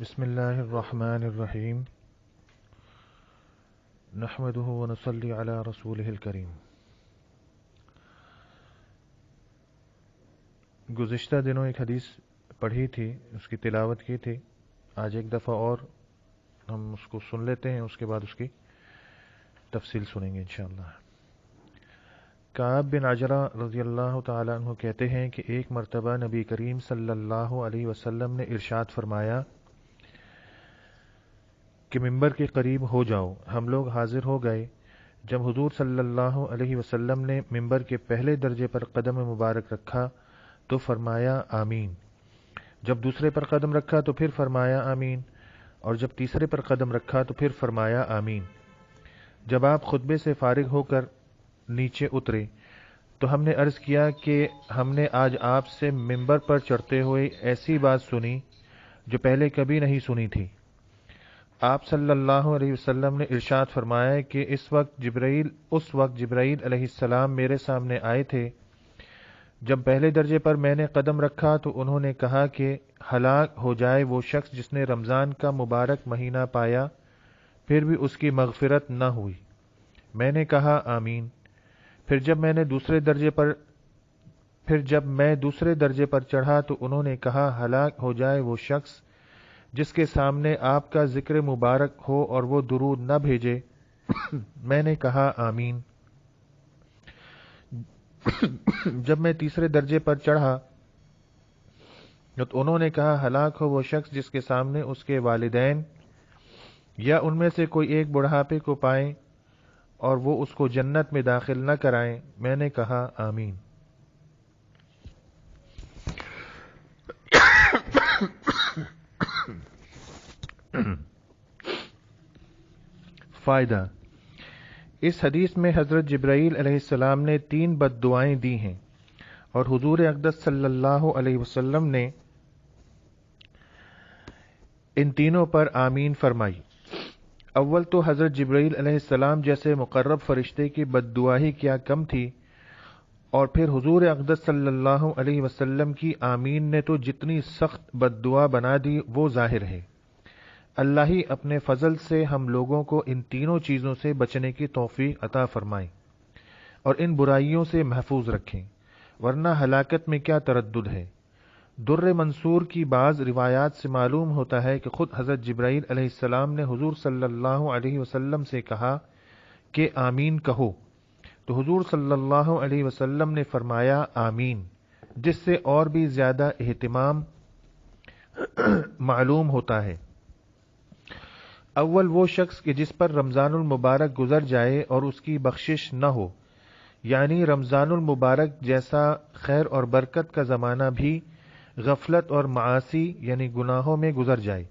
بسم اللہ الرحمن الرحیم نحمدہ ونصلی علی رسولہ الکریم۔ گزشتہ دنوں ایک حدیث پڑھی تھی، اس کی تلاوت کی تھی۔ آج ایک دفعہ اور ہم اس کو سن لیتے ہیں، اس کے بعد اس کی تفصیل سنیں گے انشاءاللہ۔ کعب بن عجرہ رضی اللہ تعالیٰ عنہ کہتے ہیں کہ ایک مرتبہ نبی کریم صلی اللہ علیہ وسلم نے ارشاد فرمایا کہ ممبر کے قریب ہو جاؤ۔ ہم لوگ حاضر ہو گئے۔ جب حضور صلی اللہ علیہ وسلم نے ممبر کے پہلے درجے پر قدم مبارک رکھا تو فرمایا آمین۔ جب دوسرے پر قدم رکھا تو پھر فرمایا آمین، اور جب تیسرے پر قدم رکھا تو پھر فرمایا آمین۔ جب آپ خطبے سے فارغ ہو کر نیچے اترے تو ہم نے عرض کیا کہ ہم نے آج آپ سے ممبر پر چڑھتے ہوئے ایسی بات سنی جو پہلے کبھی نہیں سنی تھی۔ آپ صلی اللہ علیہ وسلم نے ارشاد فرمایا کہ اس وقت جبرائیل علیہ السلام میرے سامنے آئے تھے۔ جب پہلے درجے پر میں نے قدم رکھا تو انہوں نے کہا کہ ہلاک ہو جائے وہ شخص جس نے رمضان کا مبارک مہینہ پایا پھر بھی اس کی مغفرت نہ ہوئی۔ میں نے کہا آمین۔ پھر جب میں دوسرے درجے پر چڑھا تو انہوں نے کہا ہلاک ہو جائے وہ شخص جس کے سامنے آپ کا ذکر مبارک ہو اور وہ درود نہ بھیجے۔ میں نے کہا آمین۔ جب میں تیسرے درجے پر چڑھا تو انہوں نے کہا ہلاک ہو وہ شخص جس کے سامنے اس کے والدین یا ان میں سے کوئی ایک بڑھاپے کو پائیں اور وہ اس کو جنت میں داخل نہ کرائیں۔ میں نے کہا آمین۔ فائدہ: اس حدیث میں حضرت جبرائیل علیہ السلام نے 3 بد دعائیں دی ہیں اور حضور اقدس صلی اللہ علیہ وسلم نے ان تینوں پر آمین فرمائی۔ اول تو حضرت جبرائیل علیہ السلام جیسے مقرب فرشتے کی بد دعا ہی کیا کم تھی، اور پھر حضور اقدس صلی اللہ علیہ وسلم کی آمین نے تو جتنی سخت بد دعا بنا دی وہ ظاہر ہے۔ اللہ ہی اپنے فضل سے ہم لوگوں کو ان تینوں چیزوں سے بچنے کی توفیق عطا فرمائے اور ان برائیوں سے محفوظ رکھیں، ورنہ ہلاکت میں کیا تردد ہے۔ در منصور کی بعض روایات سے معلوم ہوتا ہے کہ خود حضرت جبرائیل علیہ السلام نے حضور صلی اللہ علیہ وسلم سے کہا کہ آمین کہو، تو حضور صلی اللہ علیہ وسلم نے فرمایا آمین، جس سے اور بھی زیادہ اہتمام معلوم ہوتا ہے۔ اول وہ شخص کہ جس پر رمضان المبارک گزر جائے اور اس کی بخشش نہ ہو، یعنی رمضان المبارک جیسا خیر اور برکت کا زمانہ بھی غفلت اور معاصی یعنی گناہوں میں گزر جائے،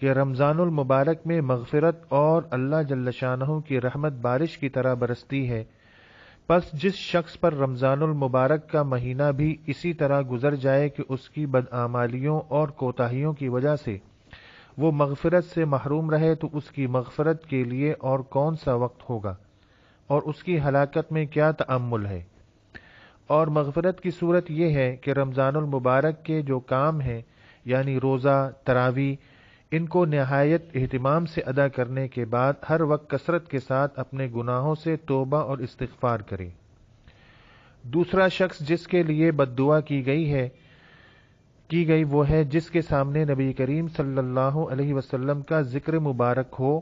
کہ رمضان المبارک میں مغفرت اور اللہ جل شانہ کی رحمت بارش کی طرح برستی ہے، پس جس شخص پر رمضان المبارک کا مہینہ بھی اسی طرح گزر جائے کہ اس کی بدعمالیوں اور کوتاہیوں کی وجہ سے وہ مغفرت سے محروم رہے، تو اس کی مغفرت کے لیے اور کون سا وقت ہوگا اور اس کی ہلاکت میں کیا تأمل ہے۔ اور مغفرت کی صورت یہ ہے کہ رمضان المبارک کے جو کام ہیں یعنی روزہ، تراویح، ان کو نہایت اہتمام سے ادا کرنے کے بعد ہر وقت کثرت کے ساتھ اپنے گناہوں سے توبہ اور استغفار کرے۔ دوسرا شخص جس کے لیے بد دعا کی گئی وہ ہے جس کے سامنے نبی کریم صلی اللہ علیہ وسلم کا ذکر مبارک ہو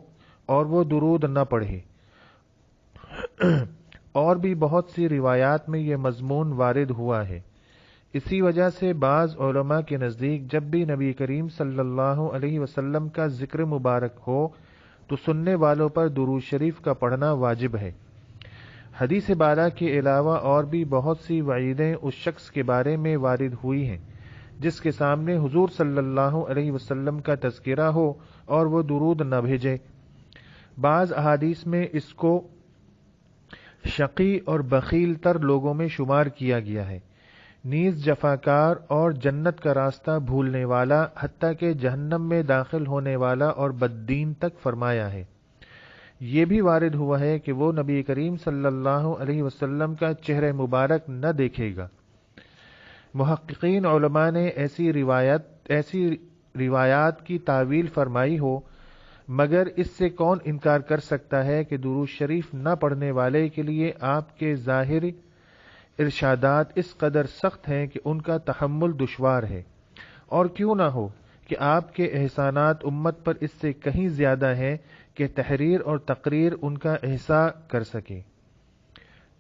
اور وہ درود نہ پڑھے۔ اور بھی بہت سی روایات میں یہ مضمون وارد ہوا ہے۔ اسی وجہ سے بعض علماء کے نزدیک جب بھی نبی کریم صلی اللہ علیہ وسلم کا ذکر مبارک ہو تو سننے والوں پر درود شریف کا پڑھنا واجب ہے۔ حدیث بالا کے علاوہ اور بھی بہت سی وعیدیں اس شخص کے بارے میں وارد ہوئی ہیں جس کے سامنے حضور صلی اللہ علیہ وسلم کا تذکرہ ہو اور وہ درود نہ بھیجے۔ بعض احادیث میں اس کو شقی اور بخیل تر لوگوں میں شمار کیا گیا ہے، نیز جفاکار اور جنت کا راستہ بھولنے والا، حتیٰ کہ جہنم میں داخل ہونے والا اور بددین تک فرمایا ہے۔ یہ بھی وارد ہوا ہے کہ وہ نبی کریم صلی اللہ علیہ وسلم کا چہرہ مبارک نہ دیکھے گا۔ محققین علماء نے ایسی روایات کی تعویل فرمائی ہو، مگر اس سے کون انکار کر سکتا ہے کہ درود شریف نہ پڑھنے والے کے لیے آپ کے ظاہر ارشادات اس قدر سخت ہیں کہ ان کا تحمل دشوار ہے، اور کیوں نہ ہو کہ آپ کے احسانات امت پر اس سے کہیں زیادہ ہیں کہ تحریر اور تقریر ان کا احصاء کر سکے۔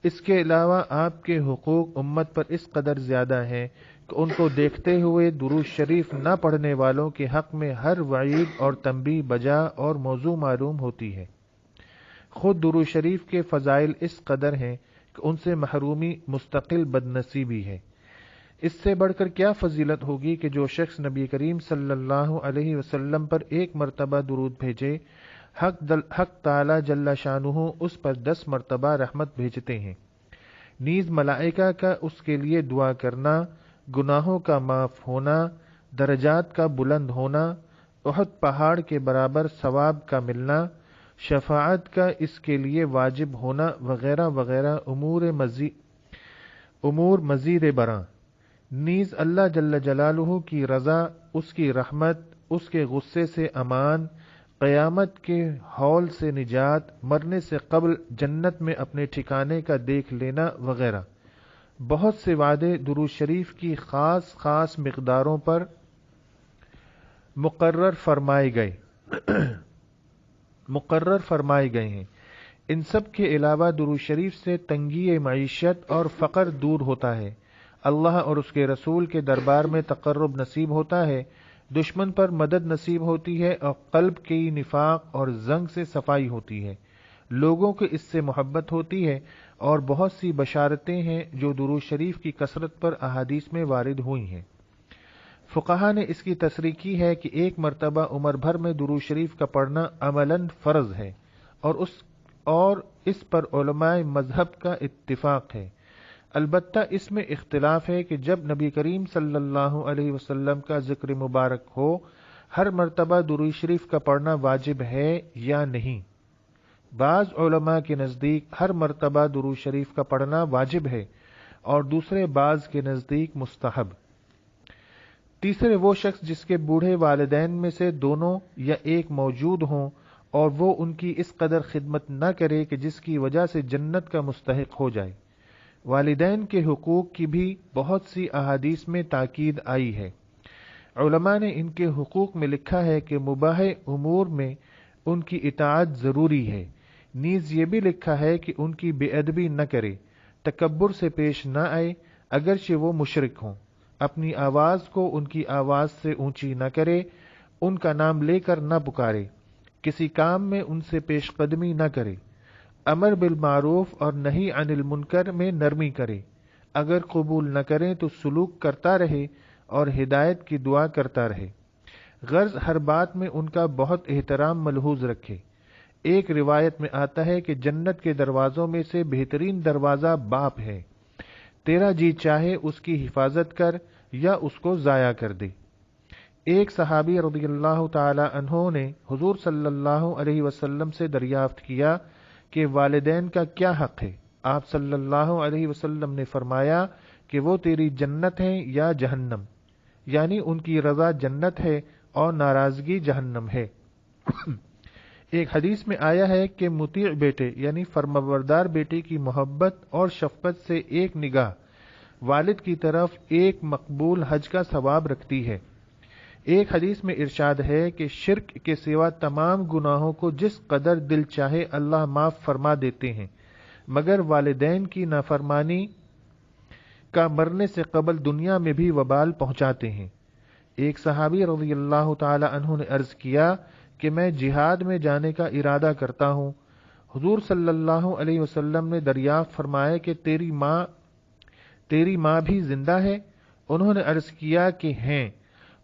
اس کے علاوہ آپ کے حقوق امت پر اس قدر زیادہ ہیں کہ ان کو دیکھتے ہوئے درود شریف نہ پڑھنے والوں کے حق میں ہر وعید اور تنبیہ بجا اور موضوع معلوم ہوتی ہے۔ خود درود شریف کے فضائل اس قدر ہیں کہ ان سے محرومی مستقل بدنصیبی ہے۔ اس سے بڑھ کر کیا فضیلت ہوگی کہ جو شخص نبی کریم صلی اللہ علیہ وسلم پر ایک مرتبہ درود بھیجے، حق تعالی جل شانہ اس پر 10 مرتبہ رحمت بھیجتے ہیں۔ نیز ملائکہ کا اس کے لیے دعا کرنا، گناہوں کا معاف ہونا، درجات کا بلند ہونا، احد پہاڑ کے برابر ثواب کا ملنا، شفاعت کا اس کے لیے واجب ہونا وغیرہ وغیرہ امور مزید براں۔ نیز اللہ جل جلالہ کی رضا، اس کی رحمت، اس کے غصے سے امان، قیامت کے ہول سے نجات، مرنے سے قبل جنت میں اپنے ٹھکانے کا دیکھ لینا وغیرہ بہت سے وعدے درود شریف کی خاص خاص مقداروں پر مقرر فرمائے گئے ہیں۔ ان سب کے علاوہ درود شریف سے تنگی معیشت اور فقر دور ہوتا ہے، اللہ اور اس کے رسول کے دربار میں تقرب نصیب ہوتا ہے، دشمن پر مدد نصیب ہوتی ہے، اور قلب کی نفاق اور زنگ سے صفائی ہوتی ہے، لوگوں کو اس سے محبت ہوتی ہے، اور بہت سی بشارتیں ہیں جو درود شریف کی کثرت پر احادیث میں وارد ہوئی ہیں۔ فقہا نے اس کی تصریح کی ہے کہ ایک مرتبہ عمر بھر میں درود شریف کا پڑھنا عملاً فرض ہے، اور اس پر علماء مذہب کا اتفاق ہے۔ البتہ اس میں اختلاف ہے کہ جب نبی کریم صلی اللہ علیہ وسلم کا ذکر مبارک ہو، ہر مرتبہ درود شریف کا پڑھنا واجب ہے یا نہیں۔ بعض علماء کے نزدیک ہر مرتبہ درود شریف کا پڑھنا واجب ہے، اور دوسرے بعض کے نزدیک مستحب۔ تیسرے وہ شخص جس کے بوڑھے والدین میں سے دونوں یا ایک موجود ہوں اور وہ ان کی اس قدر خدمت نہ کرے کہ جس کی وجہ سے جنت کا مستحق ہو جائے۔ والدین کے حقوق کی بھی بہت سی احادیث میں تاکید آئی ہے۔ علماء نے ان کے حقوق میں لکھا ہے کہ مباح امور میں ان کی اطاعت ضروری ہے، نیز یہ بھی لکھا ہے کہ ان کی بے ادبی نہ کرے، تکبر سے پیش نہ آئے اگرچہ وہ مشرک ہوں، اپنی آواز کو ان کی آواز سے اونچی نہ کرے، ان کا نام لے کر نہ پکارے، کسی کام میں ان سے پیش قدمی نہ کرے، امر بالمعروف اور نہی عن المنکر میں نرمی کرے، اگر قبول نہ کریں تو سلوک کرتا رہے اور ہدایت کی دعا کرتا رہے، غرض ہر بات میں ان کا بہت احترام ملحوظ رکھے۔ ایک روایت میں آتا ہے کہ جنت کے دروازوں میں سے بہترین دروازہ باپ ہے، تیرا جی چاہے اس کی حفاظت کر یا اس کو ضائع کر دے۔ ایک صحابی رضی اللہ تعالی عنہ نے حضور صلی اللہ علیہ وسلم سے دریافت کیا کہ والدین کا کیا حق ہے؟ آپ صلی اللہ علیہ وسلم نے فرمایا کہ وہ تیری جنت ہیں یا جہنم، یعنی ان کی رضا جنت ہے اور ناراضگی جہنم ہے۔ ایک حدیث میں آیا ہے کہ مطیع بیٹے یعنی فرمانبردار بیٹے کی محبت اور شفقت سے ایک نگاہ والد کی طرف ایک مقبول حج کا ثواب رکھتی ہے۔ ایک حدیث میں ارشاد ہے کہ شرک کے سوا تمام گناہوں کو جس قدر دل چاہے اللہ معاف فرما دیتے ہیں، مگر والدین کی نافرمانی کا مرنے سے قبل دنیا میں بھی وبال پہنچاتے ہیں۔ ایک صحابی رضی اللہ تعالی عنہ نے عرض کیا کہ میں جہاد میں جانے کا ارادہ کرتا ہوں۔ حضور صلی اللہ علیہ وسلم نے دریافت فرمایا کہ تیری ماں بھی زندہ ہے؟ انہوں نے عرض کیا کہ ہیں۔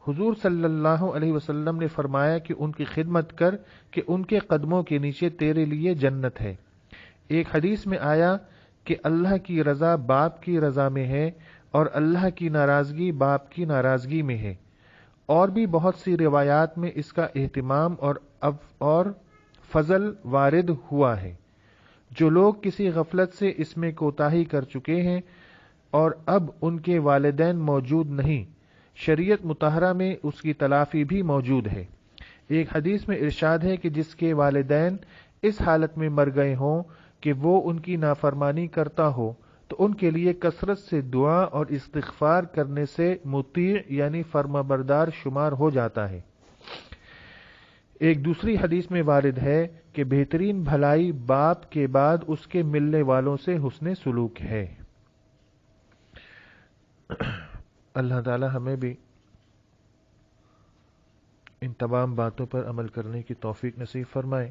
حضور صلی اللہ علیہ وسلم نے فرمایا کہ ان کی خدمت کر کہ ان کے قدموں کے نیچے تیرے لیے جنت ہے۔ ایک حدیث میں آیا کہ اللہ کی رضا باپ کی رضا میں ہے اور اللہ کی ناراضگی باپ کی ناراضگی میں ہے۔ اور بھی بہت سی روایات میں اس کا اہتمام اور فضل وارد ہوا ہے۔ جو لوگ کسی غفلت سے اس میں کوتاہی کر چکے ہیں اور اب ان کے والدین موجود نہیں، شریعت مطہرہ میں اس کی تلافی بھی موجود ہے۔ ایک حدیث میں ارشاد ہے کہ جس کے والدین اس حالت میں مر گئے ہوں کہ وہ ان کی نافرمانی کرتا ہو تو ان کے لیے کثرت سے دعا اور استغفار کرنے سے مطیع یعنی فرمانبردار شمار ہو جاتا ہے۔ ایک دوسری حدیث میں وارد ہے کہ بہترین بھلائی باپ کے بعد اس کے ملنے والوں سے حسن سلوک ہے۔ اللہ تعالی ہمیں بھی ان تمام باتوں پر عمل کرنے کی توفیق نصیب فرمائے۔